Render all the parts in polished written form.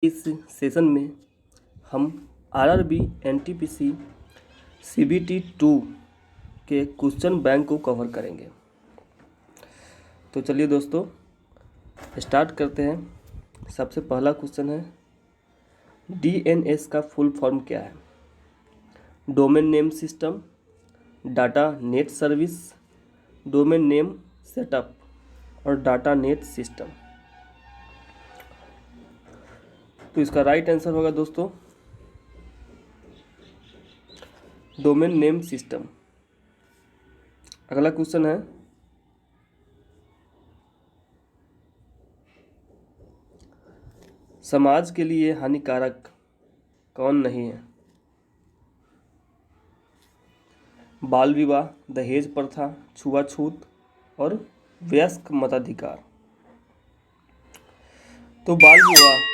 इस सेशन में हम आरआरबी एनटीपीसी सीबीटी 2 के क्वेश्चन बैंक को कवर करेंगे। तो चलिए दोस्तों स्टार्ट करते हैं। सबसे पहला क्वेश्चन है, डीएनएस का फुल फॉर्म क्या है? Domain name system, data net service, domain name setup और डाटा नेट सिस्टम। तो इसका राइट आंसर होगा दोस्तों डोमेन नेम सिस्टम। अगला क्वेश्चन है, समाज के लिए हानिकारक कौन नहीं है? बाल विवाह, दहेज प्रथा, छुआछूत और वयस्क मताधिकार। तो बाल विवाह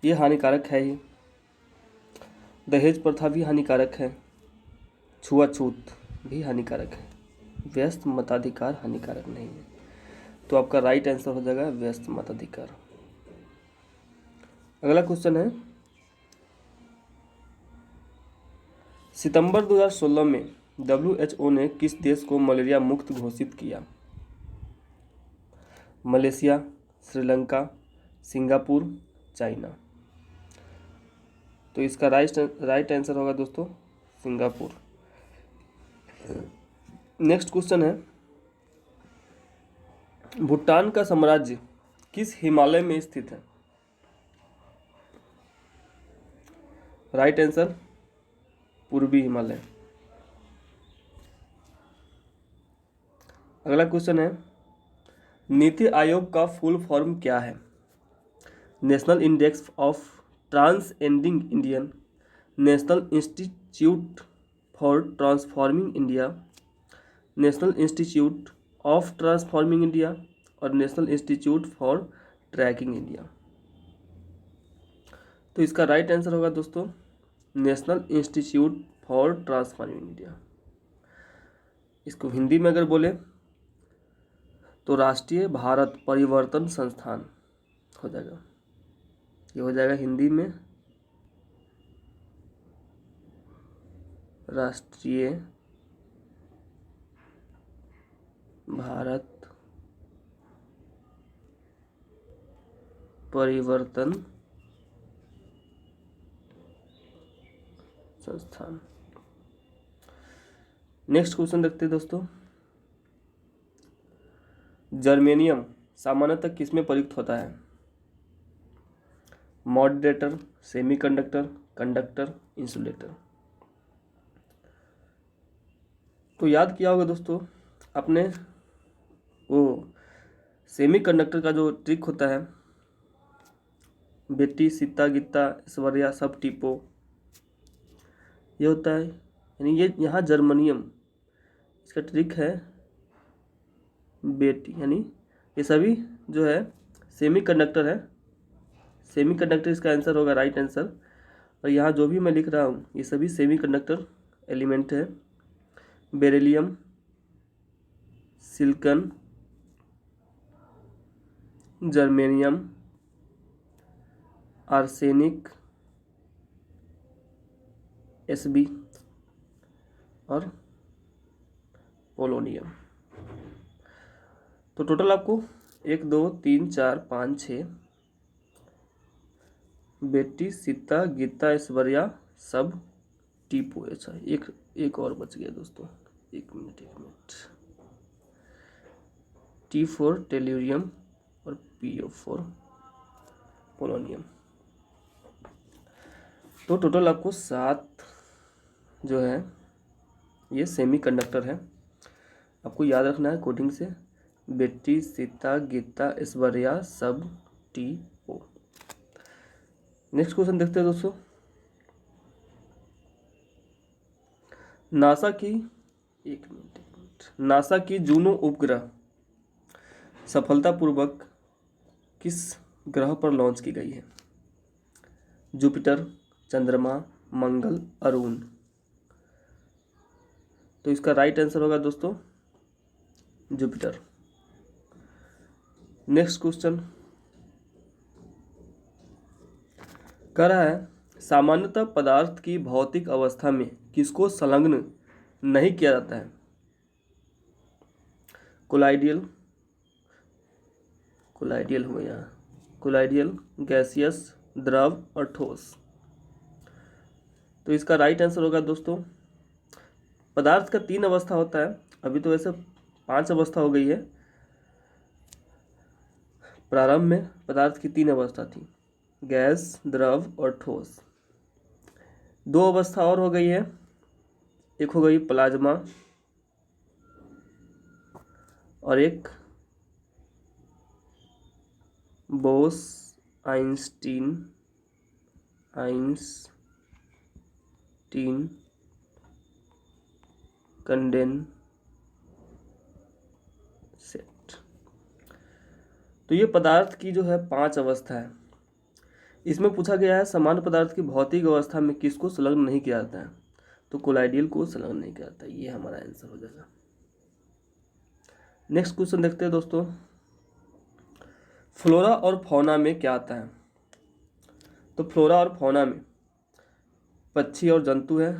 ये हानिकारक है ही, दहेज प्रथा भी हानिकारक है, छुआछूत भी हानिकारक है, व्यस्त मताधिकार हानिकारक नहीं है। तो आपका राइट आंसर हो जाएगा व्यस्त मताधिकार। अगला क्वेश्चन है, सितंबर 2016 में WHO ने किस देश को मलेरिया मुक्त घोषित किया? Malaysia, Sri Lanka, Singapore, China. तो इसका राइट आंसर होगा दोस्तों सिंगापुर। नेक्स्ट क्वेश्चन है, भूटान का साम्राज्य किस हिमालय में स्थित है? राइट आंसर पूर्वी हिमालय। अगला क्वेश्चन है, नीति आयोग का फुल फॉर्म क्या है? National index of transcending Indian, national institute for transforming India, national institute of transforming India और national institute for tracking India. तो इसका राइट आंसर होगा दोस्तों national institute for transforming India. इसको हिंदी में अगर बोले तो राष्ट्रीय भारत परिवर्तन संस्थान हो जाएगा। ये हो जाएगा हिंदी में राष्ट्रीय भारत परिवर्तन संस्थान। नेक्स्ट क्वेश्चन देखते हैं दोस्तों, जर्मेनियम सामान्यतः किसमें प्रयुक्त होता है? Moderator, semiconductor, conductor, insulator. तो याद किया होगा दोस्तों आपने वो सेमीकंडक्टर का जो ट्रिक होता है, बेटी सीता गीता ऐश्वर्या सब टीपो, ये होता है। यानी ये यहाँ जर्मनियम इसका ट्रिक है बेटी, यानी ये सभी जो है सेमीकंडक्टर है। सेमीकंडक्टर इसका आंसर होगा राइट आंसर। और यहाँ जो भी मैं लिख रहा हूँ ये सभी सेमीकंडक्टर एलिमेंट है। Beryllium, silicon, germanium, arsenic, SB और पोलोनियम। तो टोटल आपको 1 2 3 4 5 6 बेटी सीता गीता ऐश्वर्या सब टीपो। अच्छा एक और बच गया दोस्तों, एक मिनट। T फॉर टेल्यूरियम और PO फॉर पोलोनियम। तो टोटल आपको 7 जो है ये सेमीकंडक्टर है। आपको याद रखना है कोडिंग से, बेटी सीता गीता ऐश्वर्या सब TO। नेक्स्ट क्वेश्चन देखते हैं दोस्तों, नासा की जूनो उपग्रह सफलतापूर्वक किस ग्रह पर लॉन्च की गई है? जुपिटर, चंद्रमा, मंगल, अरुण। तो इसका राइट आंसर होगा दोस्तों जुपिटर। नेक्स्ट क्वेश्चन, कह रहा है सामान्यतः पदार्थ की भौतिक अवस्था में किसको संलग्न नहीं किया जाता है? कोलाइडियल, कोलाइडियल हो गया, कोलाइडियल, गैसियस, द्रव और ठोस। तो इसका राइट आंसर होगा दोस्तों, पदार्थ का 3 अवस्था होता है, अभी तो वैसे 5 अवस्था हो गई है। प्रारंभ में पदार्थ की 3 अवस्था थी, गैस, द्रव और ठोस। 2 अवस्था और हो गई है, एक हो गई प्लाज्मा और एक बोस आइंस्टीन कंडेंसेट। तो ये पदार्थ की जो है 5 अवस्था है। इसमें पूछा गया है सामान्य पदार्थ की भौतिक अवस्था में किसको संलग्न नहीं किया जाता है? तो कोलाइडियल को संलग्न नहीं किया जाता। ये हमारा आंसर हो जाएगा। नेक्स्ट क्वेश्चन देखते हैं दोस्तों, फ्लोरा और फौना में क्या आता है? तो फ्लोरा और फौना में पक्षी और जंतु है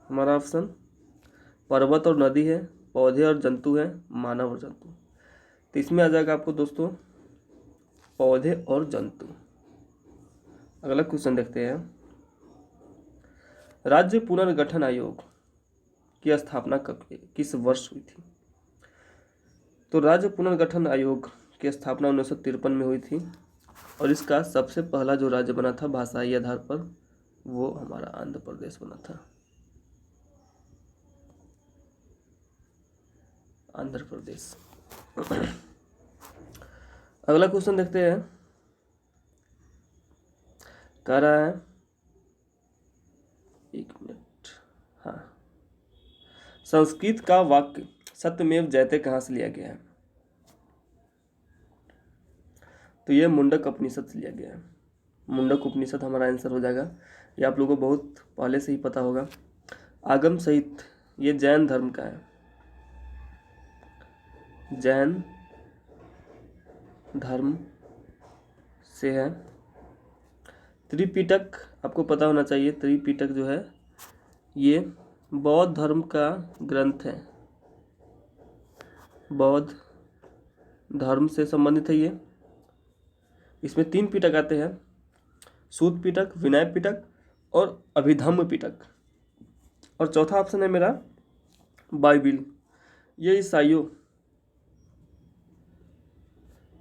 हमारा ऑप्शन, पर्वत और नदी है, पौधे और जंतु है, मानव और जंतु। तो इसमें आ जाएगा आपको दोस्तों पौधे और जंतु। अगला क्वेश्चन देखते हैं, राज्य पुनर्गठन आयोग की स्थापना कब, किस वर्ष हुई थी? तो राज्य पुनर्गठन आयोग की स्थापना 1953 में हुई थी और इसका सबसे पहला जो राज्य बना था भाषाई आधार पर, वो हमारा आंध्र प्रदेश बना था, आंध्र प्रदेश। अगला क्वेश्चन देखते हैं, कह रहा है, एक मिनट, हाँ, संस्कृत का वाक्य सत्यमेव जयते कहाँ से लिया गया है? तो ये मुंडक उपनिषद से लिया गया है। मुंडक उपनिषद हमारा आंसर हो जाएगा। ये आप लोगों को बहुत पहले से ही पता होगा। आगम सहित ये जैन धर्म का है, जैन धर्म से है। त्रिपिटक आपको पता होना चाहिए, त्रिपिटक जो है ये बौद्ध धर्म का ग्रंथ है, बौद्ध धर्म से संबंधित है ये। इसमें 3 पिटक आते हैं, सूत पिटक, विनय पिटक और अभिधम्म पिटक। और चौथा ऑप्शन है मेरा बाइबिल। ये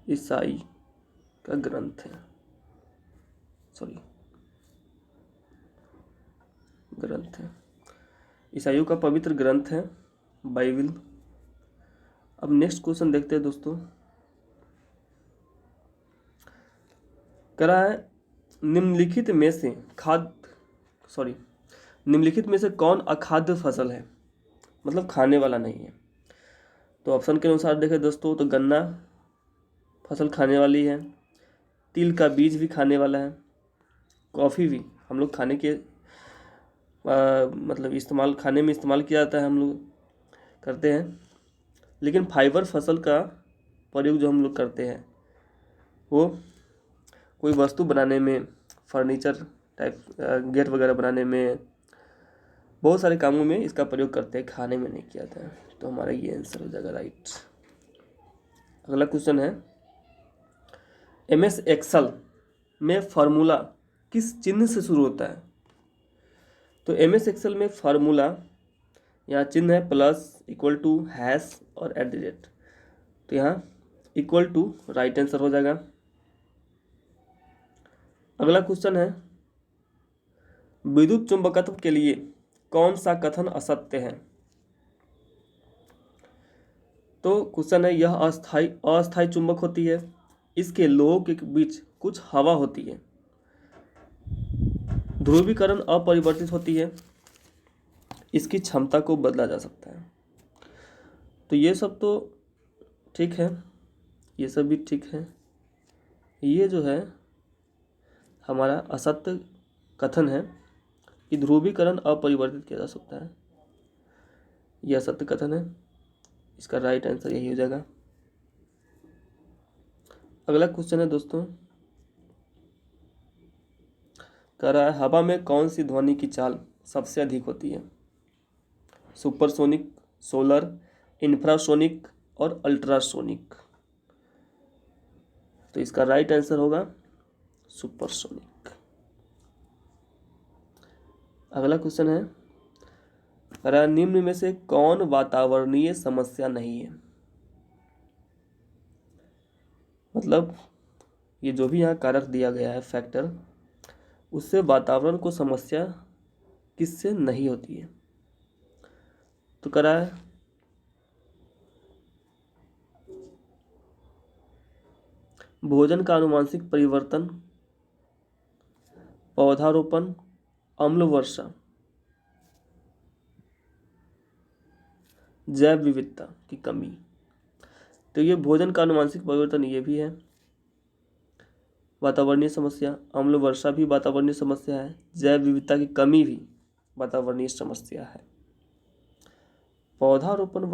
ईसाई का ग्रंथ है, ग्रंथ है, ईसाइयों का पवित्र ग्रंथ है बाइबिल। अब नेक्स्ट क्वेश्चन देखते हैं दोस्तों, कह रहा है निम्नलिखित में से कौन अखाद्य फसल है, मतलब खाने वाला नहीं है? तो ऑप्शन के अनुसार देखें दोस्तों, तो गन्ना फसल खाने वाली है, तिल का बीज भी खाने वाला है, कॉफ़ी भी हम लोग खाने के मतलब इस्तेमाल, खाने में इस्तेमाल किया जाता है, हम लोग करते हैं। लेकिन फाइबर फसल का प्रयोग जो हम लोग करते हैं वो कोई वस्तु बनाने में, फर्नीचर टाइप गेट वगैरह बनाने में, बहुत सारे कामों में इसका प्रयोग करते हैं, खाने में नहीं किया जाता है। तो हमारा ये आंसर हो जाएगा राइट। अगला क्वेश्चन है, MS एक्सेल में फार्मूला किस चिन्ह से शुरू होता है? तो MS एक्सेल में फार्मूला यहाँ चिन्ह है प्लस, इक्वल टू, हैश और @ तो यहाँ इक्वल टू राइट आंसर हो जाएगा। अगला क्वेश्चन है, विद्युत चुंबकत्व के लिए कौन सा कथन असत्य है? तो क्वेश्चन है, यह अस्थायी चुंबक होती है, इसके लोगों के बीच कुछ हवा होती है, ध्रुवीकरण अपरिवर्तित होती है, इसकी क्षमता को बदला जा सकता है। तो ये सब तो ठीक है, ये सब भी ठीक है। ये जो है हमारा असत्य कथन है कि ध्रुवीकरण अपरिवर्तित किया जा सकता है, यह असत्य कथन है। इसका राइट आंसर यही हो जाएगा। अगला क्वेश्चन है दोस्तों, कह रहा है हवा में कौन सी ध्वनि की चाल सबसे अधिक होती है? सुपरसोनिक, सोलर, इंफ्रासोनिक और अल्ट्रासोनिक। तो इसका राइट आंसर होगा सुपरसोनिक। अगला क्वेश्चन है, कह रहा है निम्न में से कौन वातावरणीय समस्या नहीं है? मतलब ये जो भी यहाँ कारक दिया गया है फैक्टर, उससे वातावरण को समस्या किससे नहीं होती है? तो कह रहा है भोजन का आनुवांशिक परिवर्तन, पौधारोपण, अम्ल वर्षा, जैव विविधता की कमी। तो ये भोजन का आनुवांशिक परिवर्तन ये भी है वातावरणीय समस्या, अम्ल वर्षा भी वातावरणीय समस्या है, जैव विविधता की कमी भी वातावरणीय समस्या है। पौधारोपण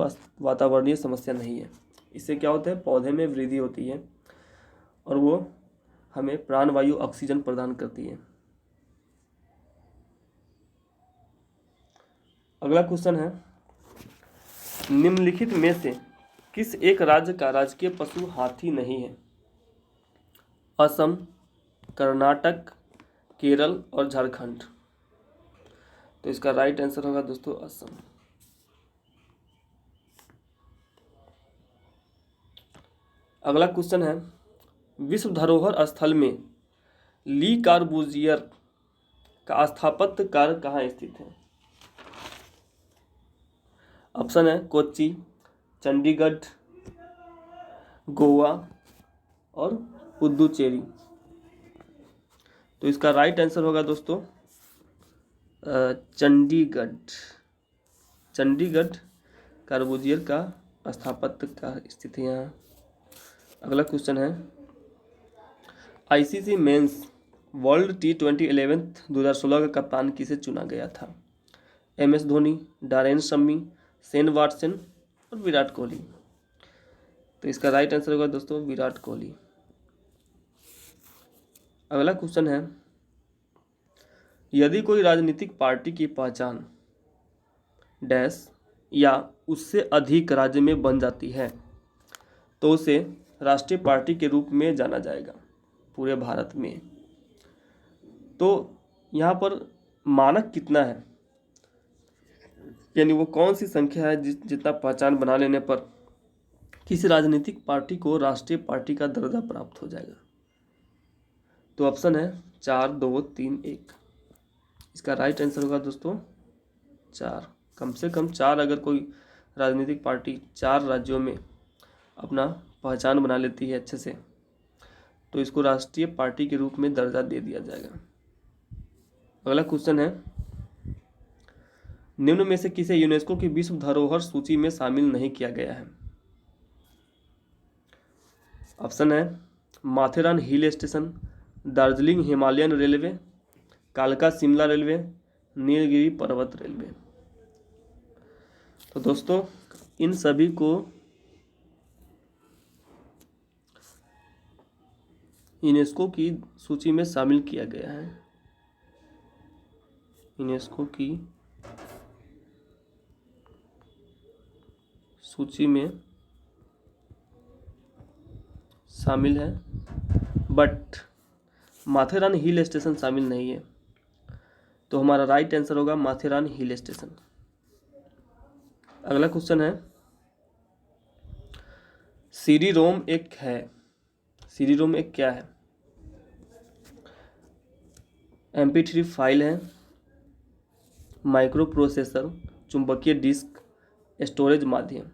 वातावरणीय समस्या नहीं है। इससे क्या होता है, पौधे में वृद्धि होती है और वो हमें प्राणवायु ऑक्सीजन प्रदान करती है। अगला क्वेश्चन है, निम्नलिखित में से किस एक राज्य का राजकीय पशु हाथी नहीं है? असम, कर्नाटक, केरल और झारखंड। तो इसका राइट आंसर होगा दोस्तों असम। अगला क्वेश्चन है, विश्व धरोहर स्थल में ली कॉर्बूजियर का स्थापत्य कार्य कहाँ स्थित है? ऑप्शन है कोच्चि, चंडीगढ़, गोवा और पुदुचेरी। तो इसका राइट आंसर होगा दोस्तों चंडीगढ़। चंडीगढ़ कॉर्बूजियर का स्थापत्य का स्थित है यहाँ। अगला क्वेश्चन है, ICC men's world T20 11th 2016 का कप्तान किसे चुना गया था? MS Dhoni, Darren Sammy, Shane Watson और विराट कोहली। तो इसका राइट आंसर होगा दोस्तों विराट कोहली। अगला क्वेश्चन है, यदि कोई राजनीतिक पार्टी की पहचान डैश या उससे अधिक राज्य में बन जाती है तो उसे राष्ट्रीय पार्टी के रूप में जाना जाएगा पूरे भारत में। तो यहाँ पर मानक कितना है, यानी वो कौन सी संख्या है जितना पहचान बना लेने पर किसी राजनीतिक पार्टी को राष्ट्रीय पार्टी का दर्जा प्राप्त हो जाएगा? तो ऑप्शन है 4, 2, 3, 1। इसका राइट आंसर होगा दोस्तों 4। कम से कम 4 अगर कोई राजनीतिक पार्टी 4 राज्यों में अपना पहचान बना लेती है अच्छे से, तो इसको राष्ट्रीय पार्टी के रूप में दर्जा दे दिया जाएगा। अगला क्वेश्चन है, निम्न में से किसे यूनेस्को की विश्व धरोहर सूची में शामिल नहीं किया गया है? ऑप्शन है Matheran hill station, Darjeeling Himalayan railway, कालका शिमला रेलवे, नीलगिरी पर्वत रेलवे। तो दोस्तों इन सभी को यूनेस्को की सूची में शामिल किया गया है। यूनेस्को की सूची में शामिल है, बट माथेरान हिल स्टेशन शामिल नहीं है। तो हमारा राइट आंसर होगा माथेरान हिल स्टेशन। अगला क्वेश्चन है, सीडी रोम एक है, सीडी रोम एक क्या है? MP3 फाइल है, माइक्रो प्रोसेसर, चुंबकीय डिस्क, स्टोरेज माध्यम।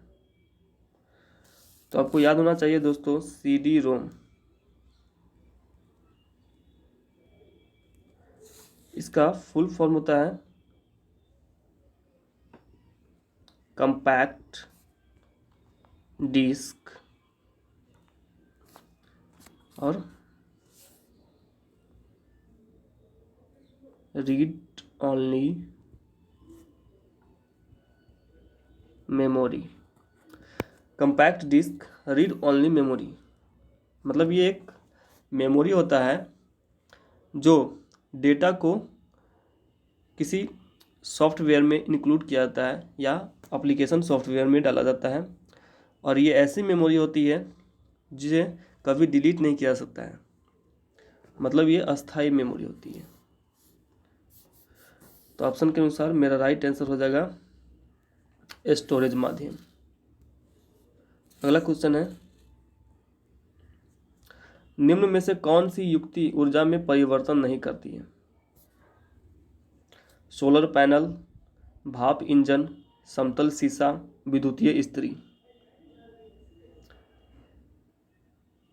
तो आपको याद होना चाहिए दोस्तों सीडी रोम, इसका फुल फॉर्म होता है कंपैक्ट डिस्क और read only memory. Compact disc, read only memory, मतलब ये एक मेमोरी होता है जो डेटा को किसी सॉफ्टवेयर में इंक्लूड किया जाता है या एप्लीकेशन सॉफ्टवेयर में डाला जाता है, और ये ऐसी मेमोरी होती है जिसे कभी डिलीट नहीं किया जा सकता है, मतलब ये अस्थायी मेमोरी होती है। तो ऑप्शन के अनुसार मेरा राइट आंसर हो जाएगा स्टोरेज माध्यम। अगला क्वेश्चन है, निम्न में से कौन सी युक्ति ऊर्जा में परिवर्तन नहीं करती है? सोलर पैनल, भाप इंजन, समतल शीशा, विद्युतीय इस्त्री।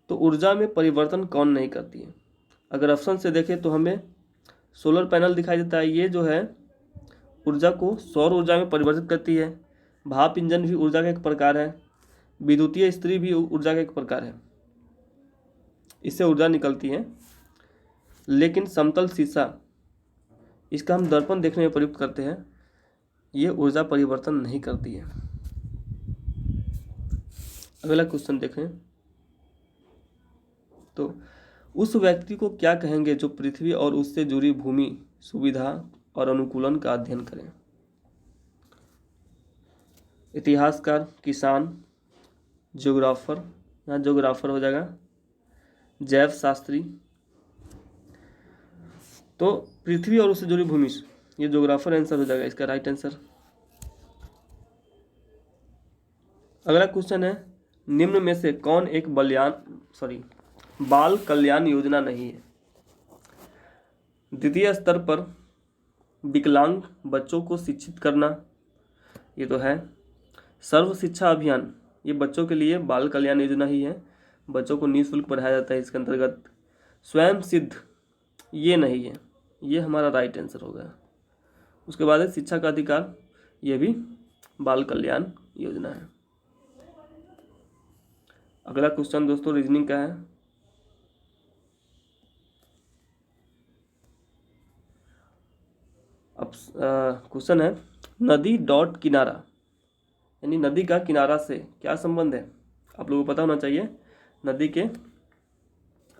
तो ऊर्जा में परिवर्तन कौन नहीं करती है? अगर ऑप्शन से देखें तो हमें सोलर पैनल दिखाई देता है, ये जो है ऊर्जा को सौर ऊर्जा में परिवर्तित करती है। भाप इंजन भी ऊर्जा का एक प्रकार है। विद्युतीय इस्त्री भी ऊर्जा का एक प्रकार है, इससे ऊर्जा निकलती है। लेकिन समतल शीशा, इसका हम दर्पण देखने में प्रयुक्त करते हैं, ये ऊर्जा परिवर्तन नहीं करती है। अगला क्वेश्चन देखें तो उस व्यक्ति को क्या कहेंगे जो पृथ्वी और उससे जुड़ी भूमि, सुविधा और अनुकूलन का अध्ययन करें? इतिहासकार, किसान, ज्योग्राफर, यहाँ ज्योग्राफर हो जाएगा, जैव शास्त्री। तो पृथ्वी और उससे जुड़ी भूमि, ये ज्योग्राफर आंसर हो जाएगा इसका राइट आंसर। अगला क्वेश्चन है, निम्न में से कौन एक बाल कल्याण योजना नहीं है? द्वितीय स्तर पर विकलांग बच्चों को शिक्षित करना, ये तो है। सर्व शिक्षा अभियान, ये बच्चों के लिए बाल कल्याण योजना ही है, बच्चों को निःशुल्क पढ़ाया जाता है इसके अंतर्गत। स्वयं सिद्ध, ये नहीं है, ये हमारा राइट आंसर होगा। उसके बाद है शिक्षा का अधिकार, ये भी बाल कल्याण योजना है। अगला क्वेश्चन दोस्तों रीजनिंग का है। अब क्वेश्चन है, नदी डॉट किनारा, यानी नदी का किनारा से क्या संबंध है? आप लोगों को पता होना चाहिए। नदी के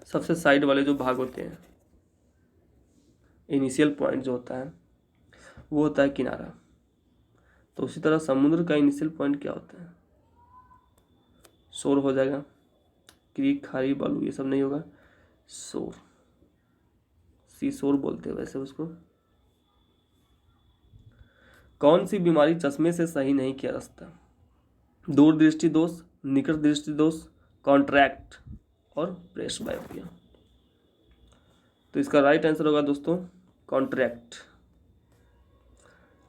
सबसे साइड वाले जो भाग होते हैं, इनिशियल पॉइंट जो होता है वो होता है किनारा। तो उसी तरह समुद्र का इनिशियल पॉइंट क्या होता है? शोर हो जाएगा। क्रीक, खाड़ी, बालू ये सब नहीं होगा, शोर, सी शोर बोलते हैं वैसे उसको। कौन सी बीमारी चश्मे से सही नहीं किया जा सकता? दूरदृष्टि दोष, निकट दृष्टि दोष, कॉन्ट्रैक्ट और प्रेसबायोपिया। तो इसका राइट आंसर होगा दोस्तों कॉन्ट्रैक्ट।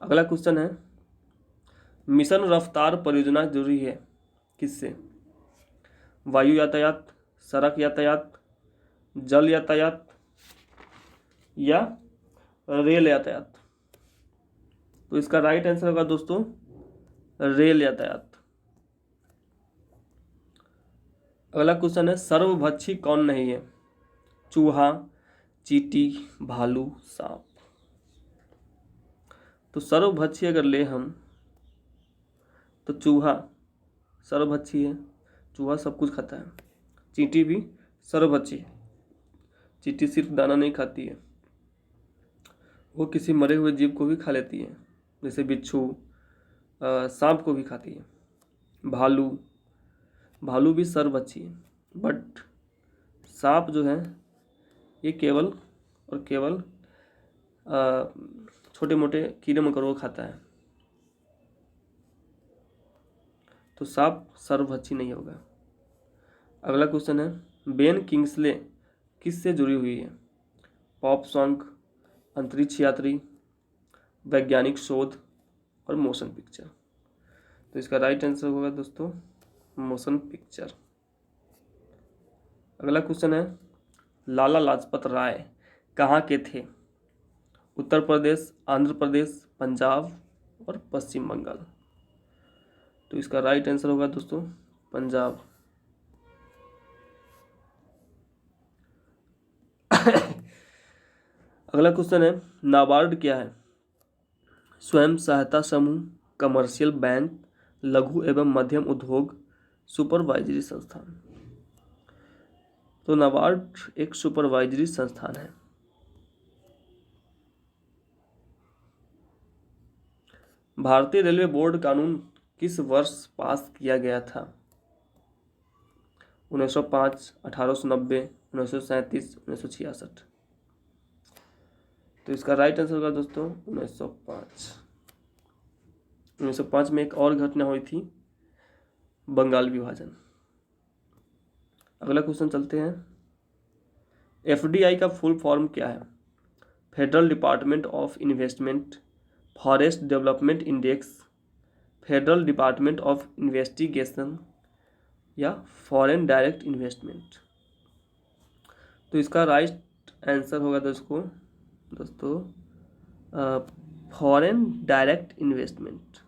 अगला क्वेश्चन है, मिशन रफ्तार परियोजना जुड़ी है किससे? वायु यातायात, सड़क यातायात, जल यातायात या रेल यातायात। तो इसका राइट आंसर होगा दोस्तों रेल यातायात। अगला क्वेश्चन है, सर्वभक्षी कौन नहीं है? चूहा, चींटी, भालू, सांप। तो सर्वभक्षी अगर ले हम तो चूहा सर्वभक्षी है, चूहा सब कुछ खाता है। चींटी भी सर्वभक्षी है, चींटी सिर्फ दाना नहीं खाती है, वो किसी मरे हुए जीव को भी खा लेती है, जैसे बिच्छू, सांप को भी खाती है। भालू भी सर्वभक्षी है, बट सांप जो है ये केवल और केवल छोटे मोटे कीड़े मकोड़ों को खाता है, तो सांप सर्वभक्षी नहीं होगा। अगला क्वेश्चन है, बेन किंग्सले किससे जुड़ी हुई है? पॉप सॉन्ग, अंतरिक्ष यात्री, वैज्ञानिक शोध और मोशन पिक्चर। तो इसका राइट आंसर होगा दोस्तों मोशन पिक्चर। अगला क्वेश्चन है, लाला लाजपत राय कहाँ के थे? उत्तर प्रदेश, आंध्र प्रदेश, पंजाब और पश्चिम बंगाल। तो इसका राइट आंसर होगा दोस्तों पंजाब। अगला क्वेश्चन है, नाबार्ड क्या है? स्वयं सहायता समूह, कमर्शियल बैंक, लघु एवं मध्यम उद्योग, सुपरवाइजरी संस्थान। तो नाबार्ड एक सुपरवाइजरी संस्थान है। भारतीय रेलवे बोर्ड कानून किस वर्ष पास किया गया था? 1905, 1890, 1937, 1966। तो इसका राइट आंसर होगा दोस्तों 1905। 1905 में एक और घटना हुई थी, बंगाल विभाजन। अगला क्वेश्चन चलते हैं। एफडीआई का फुल फॉर्म क्या है? Federal department of investment, forest development index, federal department of investigation या फॉरेन डायरेक्ट इन्वेस्टमेंट। तो इसका राइट आंसर होगा दोस्तों फॉरेन डायरेक्ट इन्वेस्टमेंट।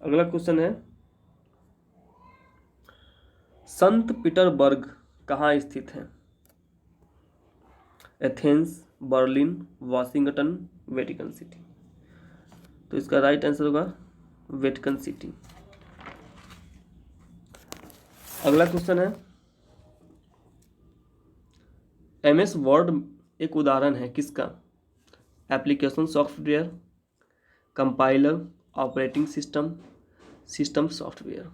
अगला क्वेश्चन है, संत पीटरबर्ग कहाँ स्थित है? Athens, Berlin, Washington, Vatican city. तो इसका राइट आंसर होगा वेटिकन सिटी। अगला क्वेश्चन है, एमएस वर्ड एक उदाहरण है किसका? Application software, compiler, operating system, system software.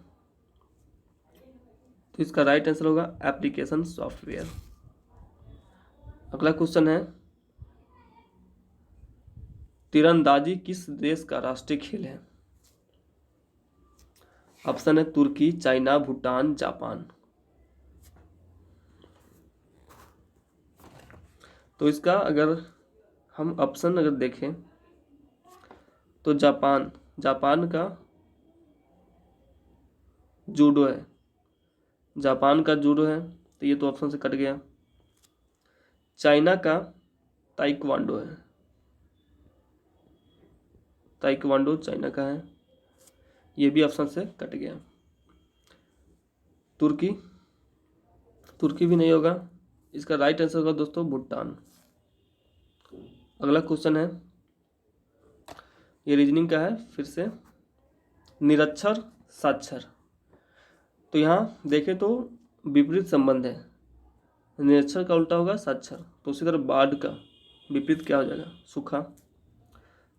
तो इसका राइट आंसर होगा एप्लीकेशन सॉफ्टवेयर। अगला क्वेश्चन है, तीरंदाजी किस देश का राष्ट्रीय खेल है? ऑप्शन है तुर्की, चाइना, भूटान, जापान। तो इसका अगर हम ऑप्शन अगर देखें तो जापान का जूडो है। जापान का जूडो है, तो ये तो ऑप्शन से कट गया। चाइना का ताइक्वांडो है, ताइक्वांडो चाइना का है, ये भी ऑप्शन से कट गया। तुर्की भी नहीं होगा। इसका राइट आंसर होगा दोस्तों भूटान। अगला क्वेश्चन है, ये रीजनिंग का है फिर से, निरक्षर साक्षर। तो यहाँ देखें तो विपरीत संबंध है, निरक्षर का उल्टा होगा साक्षर। तो उसी तरह बाढ़ का विपरीत क्या हो जाएगा? सूखा।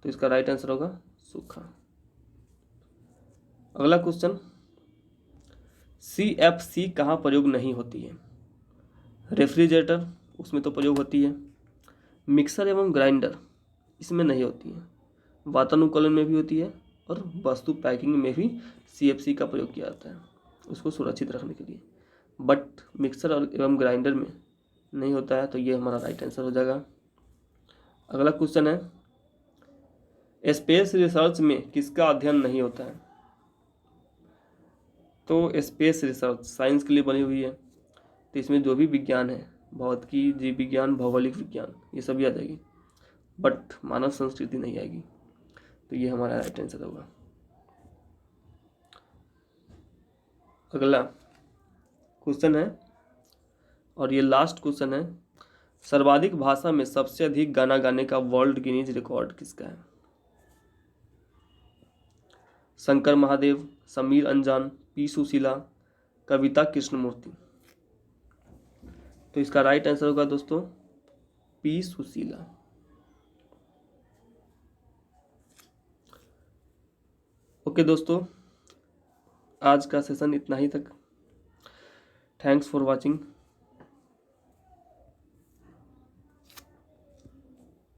तो इसका राइट आंसर होगा सूखा। अगला क्वेश्चन, CFC कहाँ प्रयोग नहीं होती है? रेफ्रिजरेटर, उसमें तो प्रयोग होती है। मिक्सर एवं ग्राइंडर, इसमें नहीं होती है। वातानुकूलन में भी होती है और वस्तु पैकिंग में भी CFC का प्रयोग किया जाता है, उसको सुरक्षित रखने के लिए। बट मिक्सर और एवं ग्राइंडर में नहीं होता है, तो ये हमारा राइट आंसर हो जाएगा। अगला क्वेश्चन है, स्पेस रिसर्च में किसका अध्ययन नहीं होता है? तो स्पेस रिसर्च साइंस के लिए बनी हुई है, तो इसमें जो भी विज्ञान है, भौतिकी, जीव विज्ञान, भौगोलिक विज्ञान, ये सभी आ जाएगी, बट मानव संस्कृति नहीं आएगी। तो ये हमारा राइट आंसर होगा। अगला क्वेश्चन है और ये लास्ट क्वेश्चन है, सर्वाधिक भाषा में सबसे अधिक गाना गाने का वर्ल्ड गिनीज रिकॉर्ड किसका है? शंकर महादेव, समीर अंजान, पी सुशीला, कविता कृष्णमूर्ति। तो इसका राइट आंसर होगा दोस्तों पी सुशीला। ओके दोस्तों, आज का सेशन इतना ही तक। Thanks for watching.